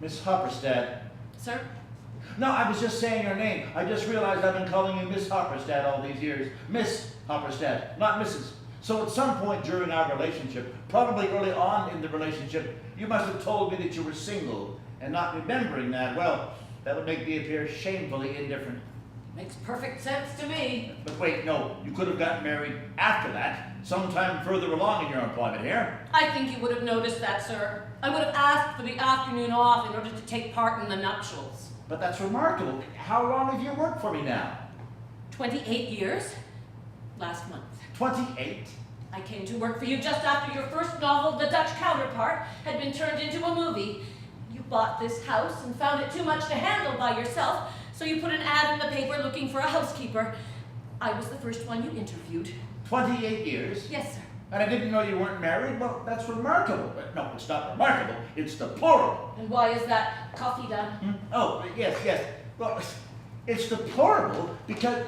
Miss Hopperstad. Sir? No, I was just saying your name. I just realized I've been calling you Miss Hopperstad all these years. Miss Hopperstad, not Mrs. So at some point during our relationship, probably early on in the relationship, you must have told me that you were single, and not remembering that, well, that would make me appear shamefully indifferent. Makes perfect sense to me. But wait, no, you could have gotten married after that, sometime further along in your employment here. I think you would have noticed that, sir. I would have asked for the afternoon off in order to take part in the nuptials. But that's remarkable. How long have you worked for me now? 28 years? Last month. 28? I came to work for you just after your first novel, The Dutch Counterpart, had been turned into a movie. You bought this house and found it too much to handle by yourself, so you put an ad in the paper looking for a housekeeper. I was the first one you interviewed. 28 years? Yes, sir. And I didn't know you weren't married? Well, that's remarkable. But no, it's not remarkable. It's deplorable. And why is that? Coffee done? Oh, yes. Well, it's deplorable because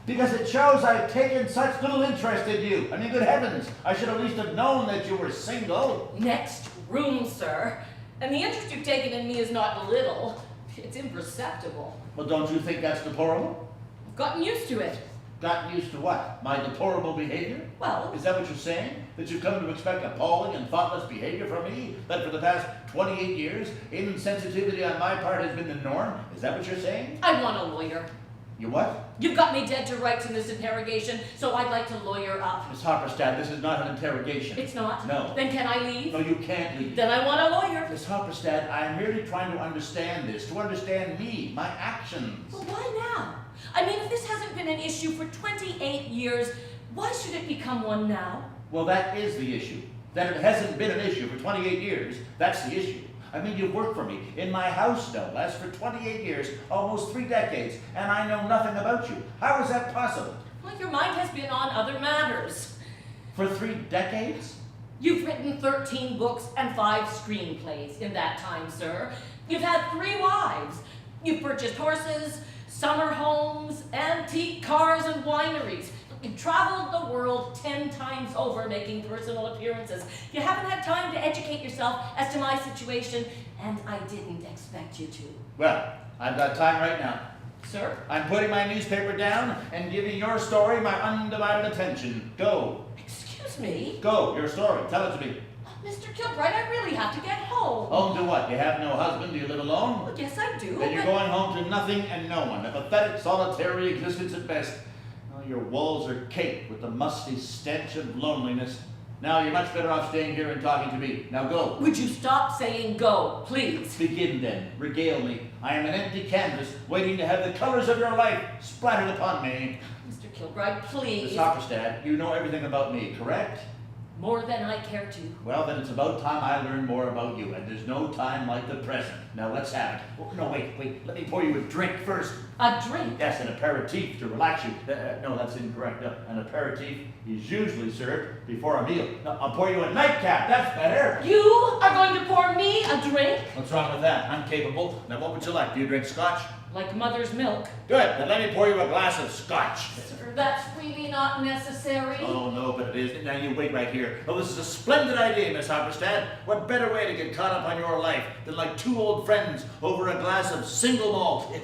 it shows I've taken such little interest in you. I mean, good heavens, I should at least have known that you were single. Next room, sir. And the interest you've taken in me is not little. It's imperceptible. Well, don't you think that's deplorable? I've gotten used to it. Gotten used to what? My deplorable behavior? Well, Is that what you're saying? That you've come to expect appalling and thoughtless behavior from me? That for the past 28 years, insensitivity on my part has been the norm? Is that what you're saying? I want a lawyer. You what? You've got me dead to rights in this interrogation, so I'd like to lawyer up. Miss Hopperstad, this is not an interrogation. It's not? No. Then can I leave? No, you can't leave. Then I want a lawyer. Miss Hopperstad, I am merely trying to understand this, to understand me, my actions. Well, why now? I mean, if this hasn't been an issue for 28 years, why should it become one now? Well, that is the issue. That it hasn't been an issue for 28 years, that's the issue. I mean, you've worked for me, in my house no less, for 28 years, almost 3 decades, and I know nothing about you. How is that possible? Well, your mind has been on other matters. For 3 decades? You've written 13 books and 5 screenplays in that time, sir. You've had 3 wives. You've purchased horses, summer homes, antique cars, and wineries. You've traveled the world 10 times over making personal appearances. You haven't had time to educate yourself as to my situation, and I didn't expect you to. Well, I've got time right now. Sir? I'm putting my newspaper down and giving your story my undivided attention. Go. Excuse me? Go, your story. Tell it to me. Mr. Kilbright, I really have to get home. Home to what? You have no husband? Do you live alone? Well, yes, I do. Then you're going home to nothing and no one. A pathetic, solitary existence at best. Oh, your walls are caked with the musty stench of loneliness. Now you're much better off staying here and talking to me. Now go. Would you stop saying go, please? Begin then. Regale me. I am an empty canvas, waiting to have the colors of your life splattered upon me. Mr. Kilbright, please. Miss Hopperstad, you know everything about me, correct? More than I care to. Well, then it's about time I learn more about you, and there's no time like the present. Now let's have it. Oh, no, wait. Let me pour you a drink first. A drink? Yes, an aperitif to relax you. No, that's incorrect. An aperitif is usually served before a meal. No, I'll pour you a nightcap. That's better. You are going to pour me a drink? What's wrong with that? I'm capable. Now, what would you like? Do you drink scotch? Like mother's milk. Good. Then let me pour you a glass of scotch. Sir, that's really not necessary. Oh, no, but it is. Now, you wait right here. Oh, this is a splendid idea, Miss Hopperstad. What better way to get caught up on your life than like 2 old friends over a glass of single malt?